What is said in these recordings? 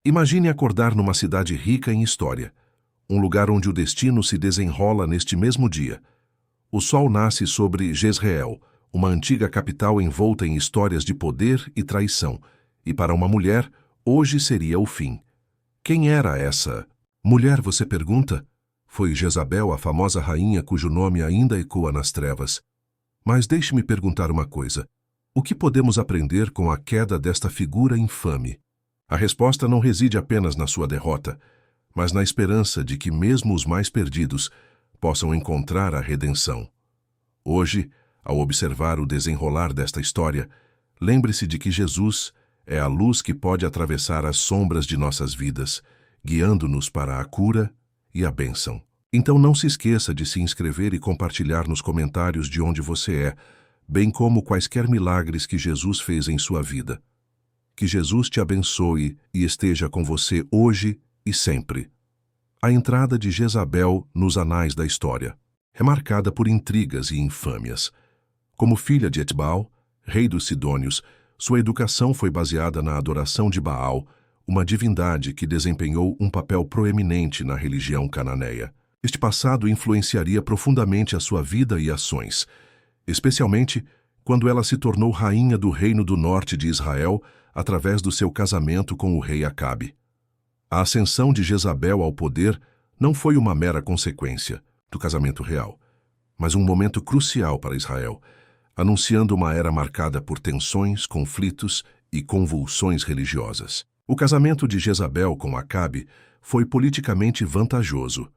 Imagine acordar numa cidade rica em história, um lugar onde o destino se desenrola neste mesmo dia. O sol nasce sobre Jezreel, uma antiga capital envolta em histórias de poder e traição, e para uma mulher, hoje seria o fim. Quem era essa mulher, você pergunta? Foi Jezabel, a famosa rainha cujo nome ainda ecoa nas trevas. Mas deixe-me perguntar uma coisa. O que podemos aprender com a queda desta figura infame? A resposta não reside apenas na sua derrota, mas na esperança de que mesmo os mais perdidos possam encontrar a redenção. Hoje, ao observar o desenrolar desta história, lembre-se de que Jesus é a luz que pode atravessar as sombras de nossas vidas, guiando-nos para a cura e a bênção. Então não se esqueça de se inscrever e compartilhar nos comentários de onde você é, bem como quaisquer milagres que Jesus fez em sua vida. Que Jesus te abençoe e esteja com você hoje e sempre. A entrada de Jezabel nos anais da história é marcada por intrigas e infâmias. Como filha de Etbaal, rei dos Sidônios, sua educação foi baseada na adoração de Baal, uma divindade que desempenhou um papel proeminente na religião cananeia. Este passado influenciaria profundamente a sua vida e ações, especialmente quando ela se tornou rainha do reino do norte de Israel através do seu casamento com o rei Acabe. A ascensão de Jezabel ao poder não foi uma mera consequência do casamento real, mas um momento crucial para Israel, anunciando uma era marcada por tensões, conflitos e convulsões religiosas. O casamento de Jezabel com Acabe foi politicamente vantajoso,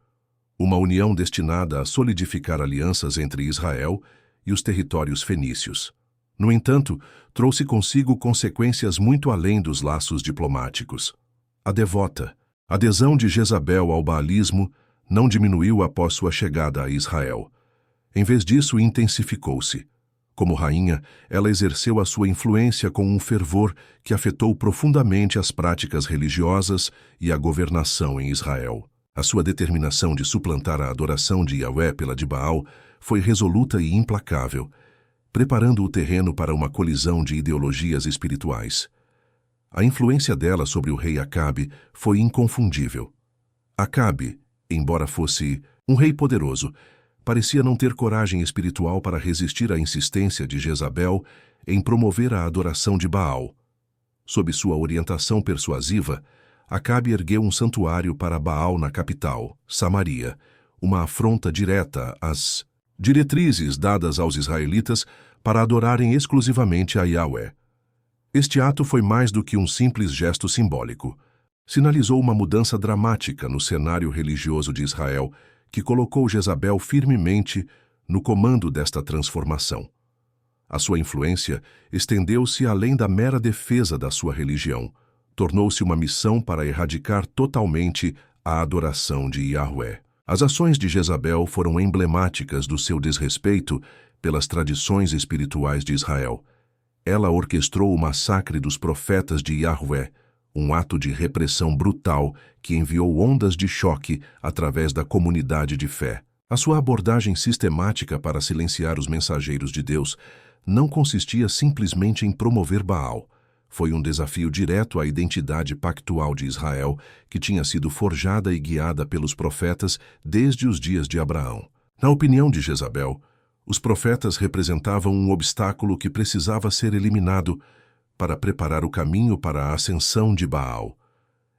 uma união destinada a solidificar alianças entre Israel e os territórios fenícios. No entanto, trouxe consigo consequências muito além dos laços diplomáticos. A devota adesão de Jezabel ao baalismo não diminuiu após sua chegada a Israel. Em vez disso, intensificou-se. Como rainha, ela exerceu a sua influência com um fervor que afetou profundamente as práticas religiosas e a governação em Israel. A sua determinação de suplantar a adoração de Yahvé pela de Baal foi resoluta e implacável, preparando o terreno para uma colisão de ideologias espirituais. A influência dela sobre o rei Acabe foi inconfundível. Acabe, embora fosse um rei poderoso, parecia não ter coragem espiritual para resistir à insistência de Jezabel em promover a adoração de Baal. Sob sua orientação persuasiva, Acabe ergueu um santuário para Baal na capital, Samaria, uma afronta direta às diretrizes dadas aos israelitas para adorarem exclusivamente a Yahvé. Este ato foi mais do que um simples gesto simbólico. Sinalizou uma mudança dramática no cenário religioso de Israel, que colocou Jezabel firmemente no comando desta transformação. A sua influência estendeu-se além da mera defesa da sua religião. Tornou-se uma missão para erradicar totalmente a adoração de Yahvé. As ações de Jezabel foram emblemáticas do seu desrespeito pelas tradições espirituais de Israel. Ela orquestrou o massacre dos profetas de Yahvé, um ato de repressão brutal que enviou ondas de choque através da comunidade de fé. A sua abordagem sistemática para silenciar os mensageiros de Deus não consistia simplesmente em promover Baal. Foi um desafio direto à identidade pactual de Israel, que tinha sido forjada e guiada pelos profetas desde os dias de Abraão. Na opinião de Jezabel, os profetas representavam um obstáculo que precisava ser eliminado para preparar o caminho para a ascensão de Baal.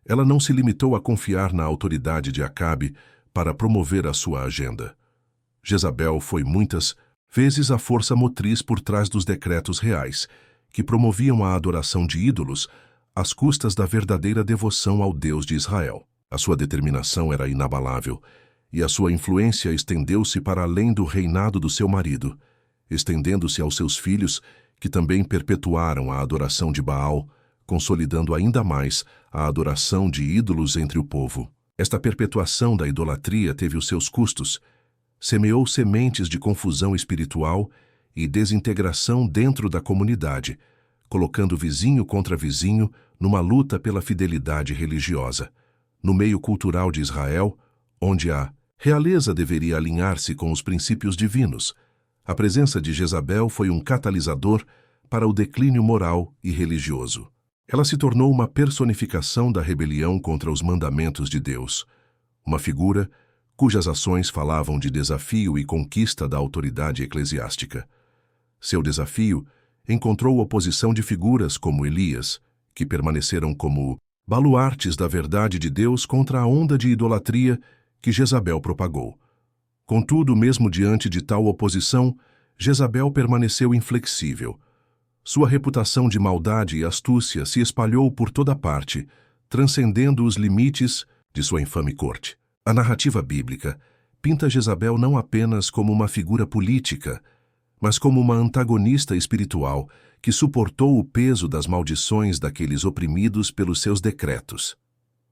Ela não se limitou a confiar na autoridade de Acabe para promover a sua agenda. Jezabel foi muitas vezes a força motriz por trás dos decretos reais, que promoviam a adoração de ídolos às custas da verdadeira devoção ao Deus de Israel. A sua determinação era inabalável, e a sua influência estendeu-se para além do reinado do seu marido, estendendo-se aos seus filhos, que também perpetuaram a adoração de Baal, consolidando ainda mais a adoração de ídolos entre o povo. Esta perpetuação da idolatria teve os seus custos, semeou sementes de confusão espiritual e desintegração dentro da comunidade, colocando vizinho contra vizinho numa luta pela fidelidade religiosa. No meio cultural de Israel, onde a realeza deveria alinhar-se com os princípios divinos, a presença de Jezabel foi um catalisador para o declínio moral e religioso. Ela se tornou uma personificação da rebelião contra os mandamentos de Deus, uma figura cujas ações falavam de desafio e conquista da autoridade eclesiástica. Seu desafio encontrou oposição de figuras como Elias, que permaneceram como baluartes da verdade de Deus contra a onda de idolatria que Jezabel propagou. Contudo, mesmo diante de tal oposição, Jezabel permaneceu inflexível. Sua reputação de maldade e astúcia se espalhou por toda parte, transcendendo os limites de sua infame corte. A narrativa bíblica pinta Jezabel não apenas como uma figura política, mas como uma antagonista espiritual que suportou o peso das maldições daqueles oprimidos pelos seus decretos.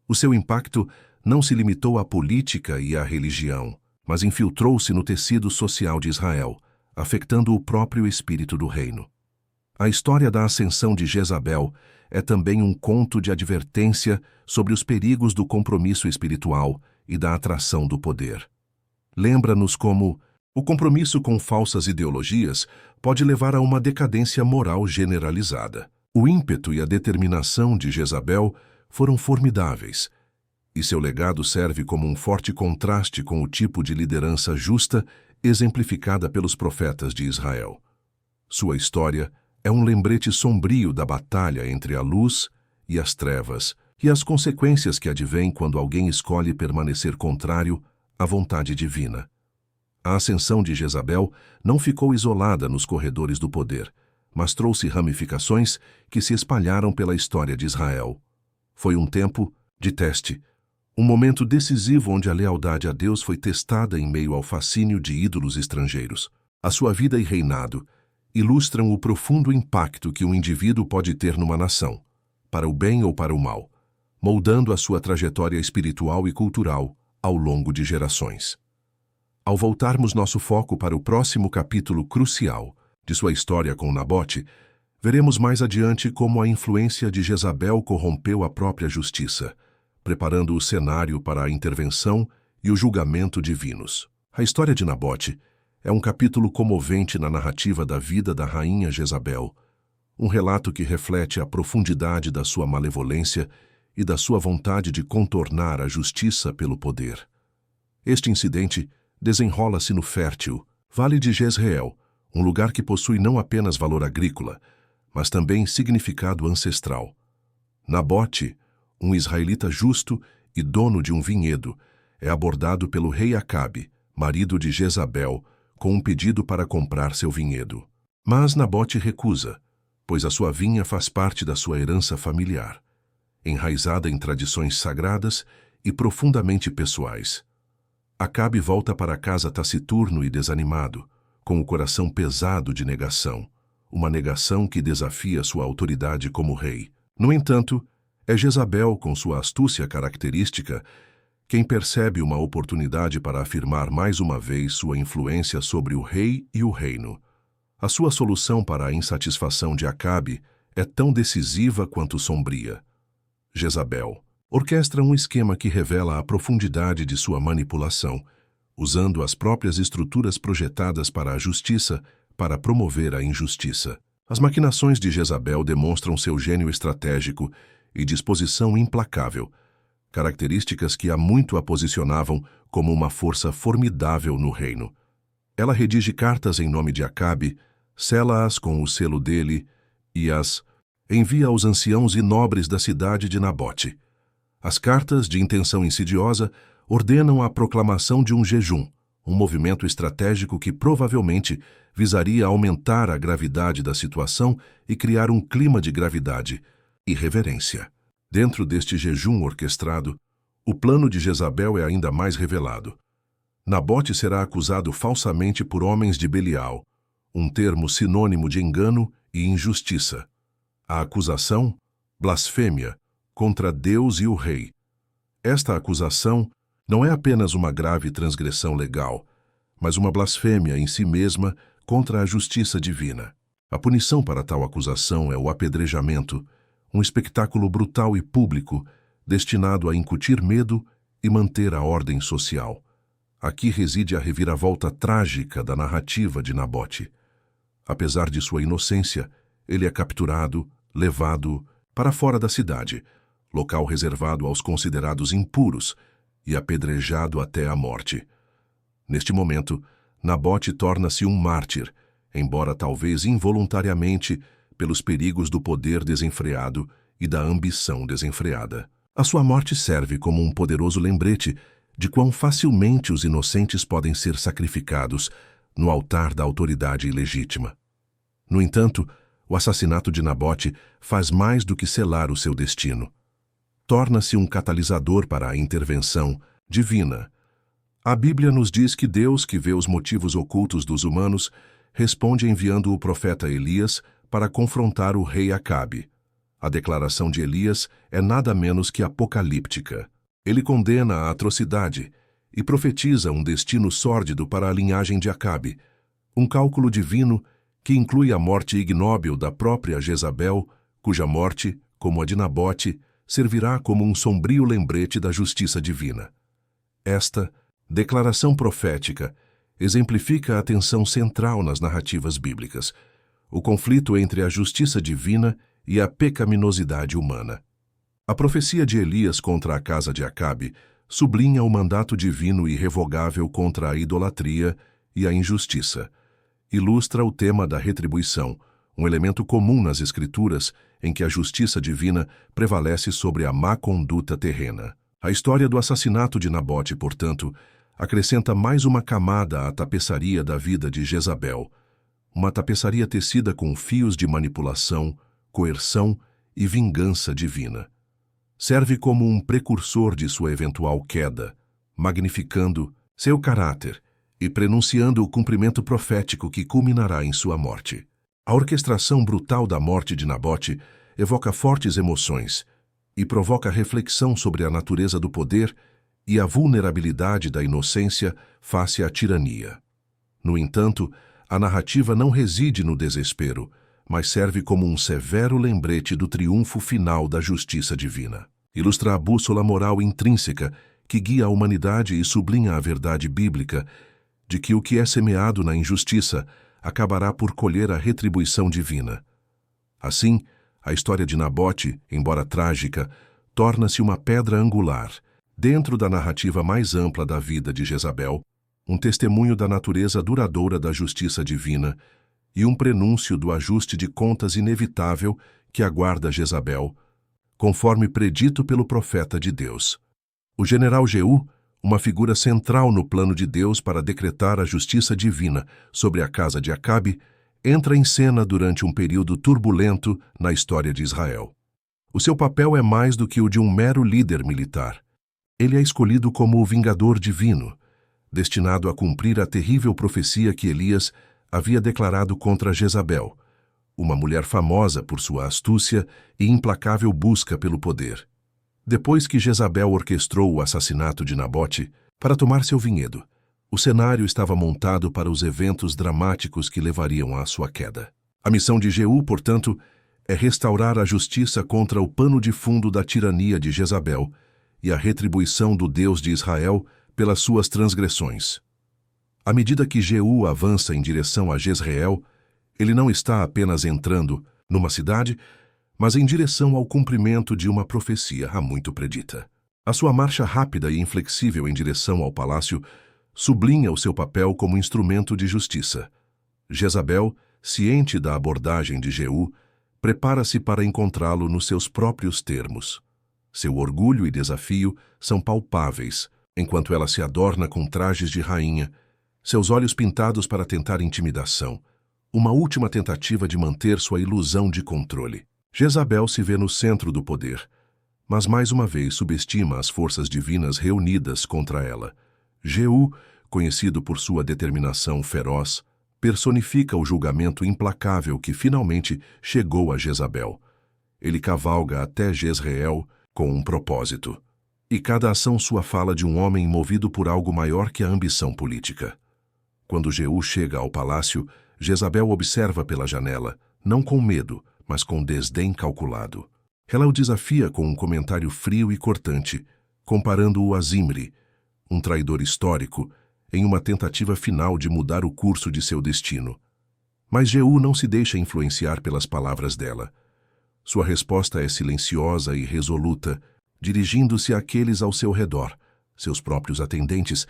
O seu impacto não se limitou à política e à religião, mas infiltrou-se no tecido social de Israel, afetando o próprio espírito do reino. A história da ascensão de Jezabel é também um conto de advertência sobre os perigos do compromisso espiritual e da atração do poder. Lembra-nos como o compromisso com falsas ideologias pode levar a uma decadência moral generalizada. O ímpeto e a determinação de Jezabel foram formidáveis, e seu legado serve como um forte contraste com o tipo de liderança justa exemplificada pelos profetas de Israel. Sua história é um lembrete sombrio da batalha entre a luz e as trevas e as consequências que advêm quando alguém escolhe permanecer contrário à vontade divina. A ascensão de Jezabel não ficou isolada nos corredores do poder, mas trouxe ramificações que se espalharam pela história de Israel. Foi um tempo de teste, um momento decisivo onde a lealdade a Deus foi testada em meio ao fascínio de ídolos estrangeiros. A sua vida e reinado ilustram o profundo impacto que um indivíduo pode ter numa nação, para o bem ou para o mal, moldando a sua trajetória espiritual e cultural ao longo de gerações. Ao voltarmos nosso foco para o próximo capítulo crucial de sua história com Nabote, veremos mais adiante como a influência de Jezabel corrompeu a própria justiça, preparando o cenário para a intervenção e o julgamento divinos. A história de Nabote é um capítulo comovente na narrativa da vida da rainha Jezabel, um relato que reflete a profundidade da sua malevolência e da sua vontade de contornar a justiça pelo poder. Este incidente desenrola-se no fértil Vale de Jezreel, um lugar que possui não apenas valor agrícola, mas também significado ancestral. Nabote, um israelita justo e dono de um vinhedo, é abordado pelo rei Acabe, marido de Jezabel, com um pedido para comprar seu vinhedo. Mas Nabote recusa, pois a sua vinha faz parte da sua herança familiar, enraizada em tradições sagradas e profundamente pessoais. Acabe volta para casa taciturno e desanimado, com o coração pesado de negação, uma negação que desafia sua autoridade como rei. No entanto, é Jezabel, com sua astúcia característica, quem percebe uma oportunidade para afirmar mais uma vez sua influência sobre o rei e o reino. A sua solução para a insatisfação de Acabe é tão decisiva quanto sombria. Jezabel orquestra um esquema que revela a profundidade de sua manipulação, usando as próprias estruturas projetadas para a justiça para promover a injustiça. As maquinações de Jezabel demonstram seu gênio estratégico e disposição implacável, características que há muito a posicionavam como uma força formidável no reino. Ela redige cartas em nome de Acabe, sela-as com o selo dele e as envia aos anciãos e nobres da cidade de Nabote. As cartas, de intenção insidiosa, ordenam a proclamação de um jejum, um movimento estratégico que provavelmente visaria aumentar a gravidade da situação e criar um clima de gravidade e reverência. Dentro deste jejum orquestrado, o plano de Jezabel é ainda mais revelado. Nabote será acusado falsamente por homens de Belial, um termo sinônimo de engano e injustiça. A acusação, blasfêmia, contra Deus e o rei. Esta acusação não é apenas uma grave transgressão legal, mas uma blasfêmia em si mesma contra a justiça divina. A punição para tal acusação é o apedrejamento, um espetáculo brutal e público destinado a incutir medo e manter a ordem social. Aqui reside a reviravolta trágica da narrativa de Nabote. Apesar de sua inocência, ele é capturado, levado para fora da cidade, local reservado aos considerados impuros, e apedrejado até a morte. Neste momento, Nabote torna-se um mártir, embora talvez involuntariamente, pelos perigos do poder desenfreado e da ambição desenfreada. A sua morte serve como um poderoso lembrete de quão facilmente os inocentes podem ser sacrificados no altar da autoridade ilegítima. No entanto, o assassinato de Nabote faz mais do que selar o seu destino. Torna-se um catalisador para a intervenção divina. A Bíblia nos diz que Deus, que vê os motivos ocultos dos humanos, responde enviando o profeta Elias para confrontar o rei Acabe. A declaração de Elias é nada menos que apocalíptica. Ele condena a atrocidade e profetiza um destino sórdido para a linhagem de Acabe, um cálculo divino que inclui a morte ignóbil da própria Jezabel, cuja morte, como a de Nabote, servirá como um sombrio lembrete da justiça divina. Esta declaração profética exemplifica a tensão central nas narrativas bíblicas, o conflito entre a justiça divina e a pecaminosidade humana. A profecia de Elias contra a casa de Acabe sublinha o mandato divino irrevogável contra a idolatria e a injustiça. Ilustra o tema da retribuição, um elemento comum nas Escrituras em que a justiça divina prevalece sobre a má conduta terrena. A história do assassinato de Nabote, portanto, acrescenta mais uma camada à tapeçaria da vida de Jezabel, uma tapeçaria tecida com fios de manipulação, coerção e vingança divina. Serve como um precursor de sua eventual queda, magnificando seu caráter e prenunciando o cumprimento profético que culminará em sua morte. A orquestração brutal da morte de Nabote evoca fortes emoções e provoca reflexão sobre a natureza do poder e a vulnerabilidade da inocência face à tirania. No entanto, a narrativa não reside no desespero, mas serve como um severo lembrete do triunfo final da justiça divina. Ilustra a bússola moral intrínseca que guia a humanidade e sublinha a verdade bíblica de que o que é semeado na injustiça acabará por colher a retribuição divina. Assim, a história de Nabote, embora trágica, torna-se uma pedra angular, dentro da narrativa mais ampla da vida de Jezabel, um testemunho da natureza duradoura da justiça divina e um prenúncio do ajuste de contas inevitável que aguarda Jezabel, conforme predito pelo profeta de Deus. O general Jeú, uma figura central no plano de Deus para decretar a justiça divina sobre a casa de Acabe, entra em cena durante um período turbulento na história de Israel. O seu papel é mais do que o de um mero líder militar. Ele é escolhido como o vingador divino, destinado a cumprir a terrível profecia que Elias havia declarado contra Jezabel, uma mulher famosa por sua astúcia e implacável busca pelo poder. Depois que Jezabel orquestrou o assassinato de Nabote para tomar seu vinhedo, o cenário estava montado para os eventos dramáticos que levariam à sua queda. A missão de Jeú, portanto, é restaurar a justiça contra o pano de fundo da tirania de Jezabel e a retribuição do Deus de Israel pelas suas transgressões. À medida que Jeú avança em direção a Jezreel, ele não está apenas entrando numa cidade, mas em direção ao cumprimento de uma profecia há muito predita. A sua marcha rápida e inflexível em direção ao palácio sublinha o seu papel como instrumento de justiça. Jezabel, ciente da abordagem de Jeú, prepara-se para encontrá-lo nos seus próprios termos. Seu orgulho e desafio são palpáveis, enquanto ela se adorna com trajes de rainha, seus olhos pintados para tentar intimidação, uma última tentativa de manter sua ilusão de controle. Jezabel se vê no centro do poder, mas mais uma vez subestima as forças divinas reunidas contra ela. Jeú, conhecido por sua determinação feroz, personifica o julgamento implacável que finalmente chegou a Jezabel. Ele cavalga até Jezreel com um propósito, e cada ação sua fala de um homem movido por algo maior que a ambição política. Quando Jeú chega ao palácio, Jezabel observa pela janela, não com medo, mas com desdém calculado. Ela o desafia com um comentário frio e cortante, comparando-o a Zimri, um traidor histórico, em uma tentativa final de mudar o curso de seu destino. Mas Jeú não se deixa influenciar pelas palavras dela. Sua resposta é silenciosa e resoluta, dirigindo-se àqueles ao seu redor, seus próprios atendentes,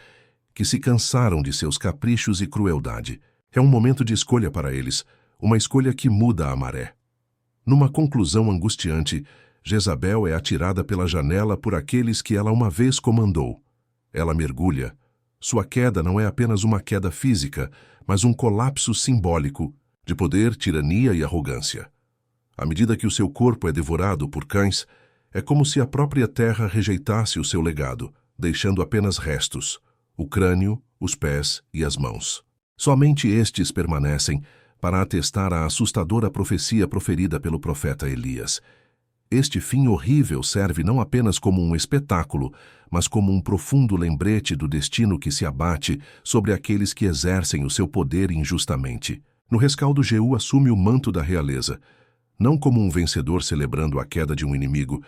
que se cansaram de seus caprichos e crueldade. É um momento de escolha para eles, uma escolha que muda a maré. Numa conclusão angustiante, Jezabel é atirada pela janela por aqueles que ela uma vez comandou. Ela mergulha. Sua queda não é apenas uma queda física, mas um colapso simbólico de poder, tirania e arrogância. À medida que o seu corpo é devorado por cães, é como se a própria terra rejeitasse o seu legado, deixando apenas restos, o crânio, os pés e as mãos. Somente estes permanecem para atestar a assustadora profecia proferida pelo profeta Elias. Este fim horrível serve não apenas como um espetáculo, mas como um profundo lembrete do destino que se abate sobre aqueles que exercem o seu poder injustamente. No rescaldo, Jeú assume o manto da realeza, não como um vencedor celebrando a queda de um inimigo,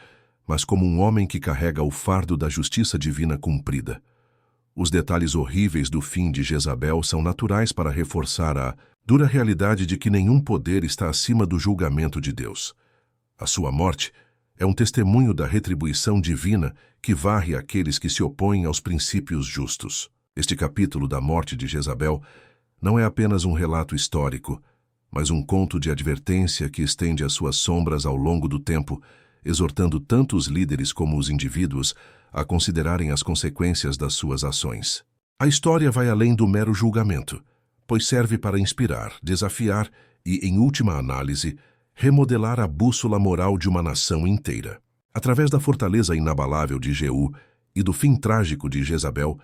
mas como um homem que carrega o fardo da justiça divina cumprida. Os detalhes horríveis do fim de Jezabel são naturais para reforçar a dura realidade de que nenhum poder está acima do julgamento de Deus. A sua morte é um testemunho da retribuição divina que varre aqueles que se opõem aos princípios justos. Este capítulo da morte de Jezabel não é apenas um relato histórico, mas um conto de advertência que estende as suas sombras ao longo do tempo, exortando tanto os líderes como os indivíduos a considerarem as consequências das suas ações. A história vai além do mero julgamento, pois serve para inspirar, desafiar e, em última análise, remodelar a bússola moral de uma nação inteira. Através da fortaleza inabalável de Jeú e do fim trágico de Jezabel,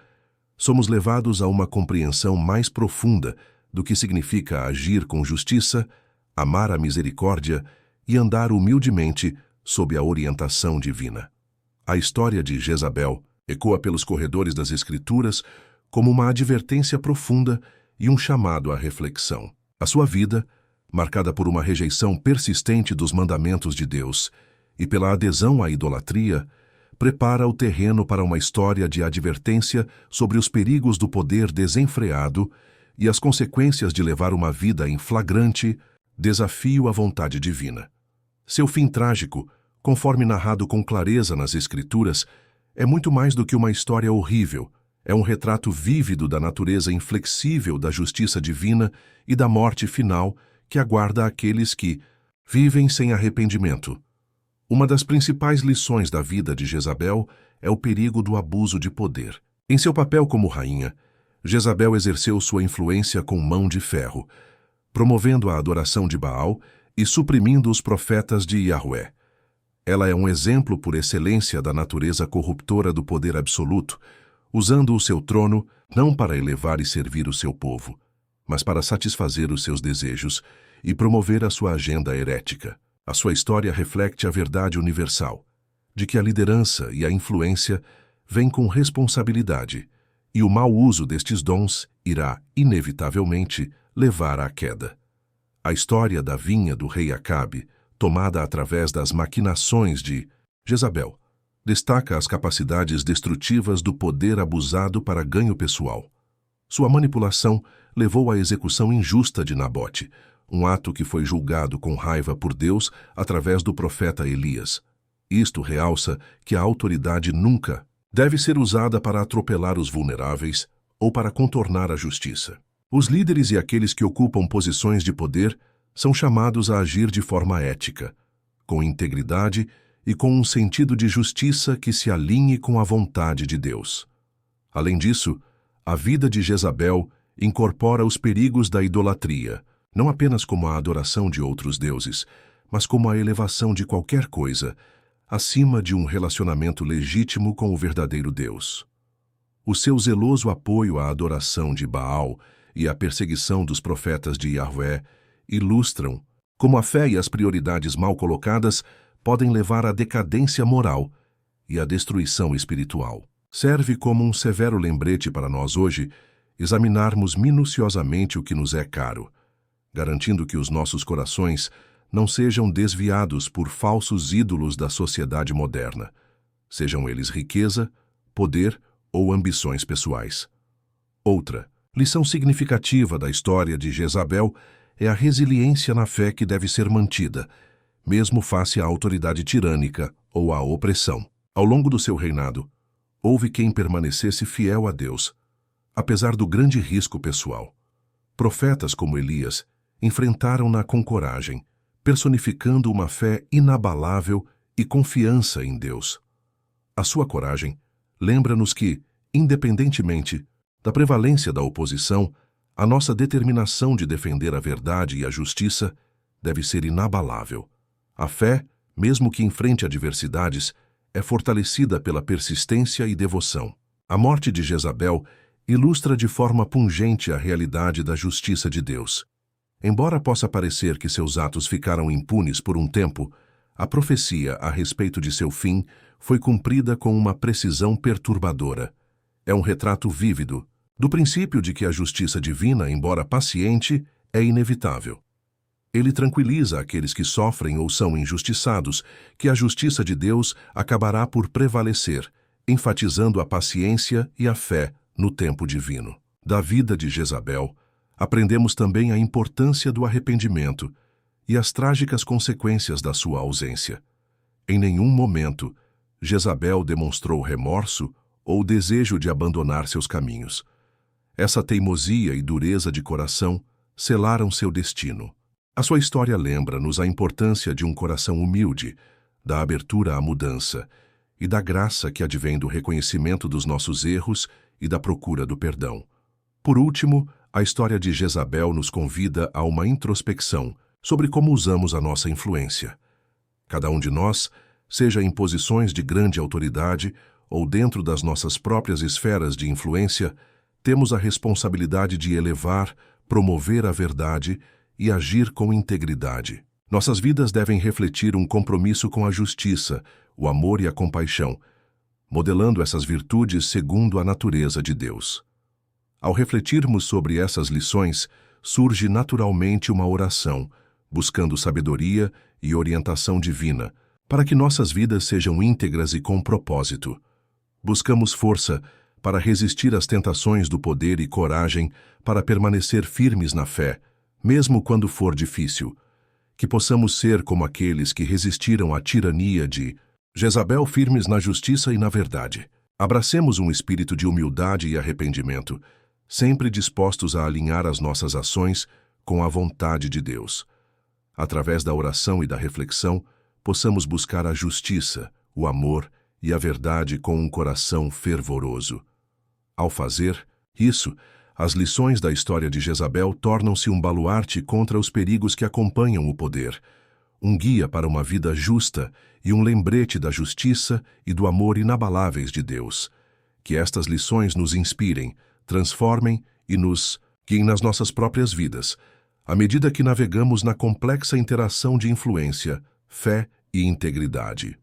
somos levados a uma compreensão mais profunda do que significa agir com justiça, amar a misericórdia e andar humildemente sob a orientação divina. A história de Jezabel ecoa pelos corredores das Escrituras como uma advertência profunda e um chamado à reflexão. A sua vida, marcada por uma rejeição persistente dos mandamentos de Deus e pela adesão à idolatria, prepara o terreno para uma história de advertência sobre os perigos do poder desenfreado e as consequências de levar uma vida em flagrante desafio à vontade divina. Seu fim trágico, conforme narrado com clareza nas Escrituras, é muito mais do que uma história horrível. É um retrato vívido da natureza inflexível da justiça divina e da morte final que aguarda aqueles que vivem sem arrependimento. Uma das principais lições da vida de Jezabel é o perigo do abuso de poder. Em seu papel como rainha, Jezabel exerceu sua influência com mão de ferro, promovendo a adoração de Baal e suprimindo os profetas de Yahvé. Ela é um exemplo por excelência da natureza corruptora do poder absoluto, usando o seu trono não para elevar e servir o seu povo, mas para satisfazer os seus desejos e promover a sua agenda herética. A sua história reflete a verdade universal, de que a liderança e a influência vêm com responsabilidade, e o mau uso destes dons irá, inevitavelmente, levar à queda. A história da vinha do rei Acabe, tomada através das maquinações de Jezabel, destaca as capacidades destrutivas do poder abusado para ganho pessoal. Sua manipulação levou à execução injusta de Nabote, um ato que foi julgado com raiva por Deus através do profeta Elias. Isto realça que a autoridade nunca deve ser usada para atropelar os vulneráveis ou para contornar a justiça. Os líderes e aqueles que ocupam posições de poder são chamados a agir de forma ética, com integridade e com um sentido de justiça que se alinhe com a vontade de Deus. Além disso, a vida de Jezabel incorpora os perigos da idolatria, não apenas como a adoração de outros deuses, mas como a elevação de qualquer coisa acima de um relacionamento legítimo com o verdadeiro Deus. O seu zeloso apoio à adoração de Baal e à perseguição dos profetas de Yahvé ilustram como a fé e as prioridades mal colocadas podem levar à decadência moral e à destruição espiritual. Serve como um severo lembrete para nós hoje examinarmos minuciosamente o que nos é caro, garantindo que os nossos corações não sejam desviados por falsos ídolos da sociedade moderna, sejam eles riqueza, poder ou ambições pessoais. Outra lição significativa da história de Jezabel é a resiliência na fé que deve ser mantida, mesmo face à autoridade tirânica ou à opressão. Ao longo do seu reinado, houve quem permanecesse fiel a Deus, apesar do grande risco pessoal. Profetas como Elias enfrentaram-na com coragem, personificando uma fé inabalável e confiança em Deus. A sua coragem lembra-nos que, independentemente da prevalência da oposição, a nossa determinação de defender a verdade e a justiça deve ser inabalável. A fé, mesmo que enfrente adversidades, é fortalecida pela persistência e devoção. A morte de Jezabel ilustra de forma pungente a realidade da justiça de Deus. Embora possa parecer que seus atos ficaram impunes por um tempo, a profecia a respeito de seu fim foi cumprida com uma precisão perturbadora. É um retrato vívido do princípio de que a justiça divina, embora paciente, é inevitável. Ele tranquiliza aqueles que sofrem ou são injustiçados, que a justiça de Deus acabará por prevalecer, enfatizando a paciência e a fé no tempo divino. Da vida de Jezabel, aprendemos também a importância do arrependimento e as trágicas consequências da sua ausência. Em nenhum momento, Jezabel demonstrou remorso ou desejo de abandonar seus caminhos. Essa teimosia e dureza de coração selaram seu destino. A sua história lembra-nos a importância de um coração humilde, da abertura à mudança e da graça que advém do reconhecimento dos nossos erros e da procura do perdão. Por último, a história de Jezabel nos convida a uma introspecção sobre como usamos a nossa influência. Cada um de nós, seja em posições de grande autoridade ou dentro das nossas próprias esferas de influência, temos a responsabilidade de elevar, promover a verdade e agir com integridade. Nossas vidas devem refletir um compromisso com a justiça, o amor e a compaixão, modelando essas virtudes segundo a natureza de Deus. Ao refletirmos sobre essas lições, surge naturalmente uma oração, buscando sabedoria e orientação divina, para que nossas vidas sejam íntegras e com propósito. Buscamos força para resistir às tentações do poder e coragem para permanecer firmes na fé, mesmo quando for difícil. Que possamos ser como aqueles que resistiram à tirania de Jezabel, firmes na justiça e na verdade. Abracemos um espírito de humildade e arrependimento, sempre dispostos a alinhar as nossas ações com a vontade de Deus. Através da oração e da reflexão, possamos buscar a justiça, o amor e a verdade com um coração fervoroso. Ao fazer isso, as lições da história de Jezabel tornam-se um baluarte contra os perigos que acompanham o poder, um guia para uma vida justa e um lembrete da justiça e do amor inabaláveis de Deus. Que estas lições nos inspirem, transformem e nos guiem nas nossas próprias vidas, à medida que navegamos na complexa interação de influência, fé e integridade.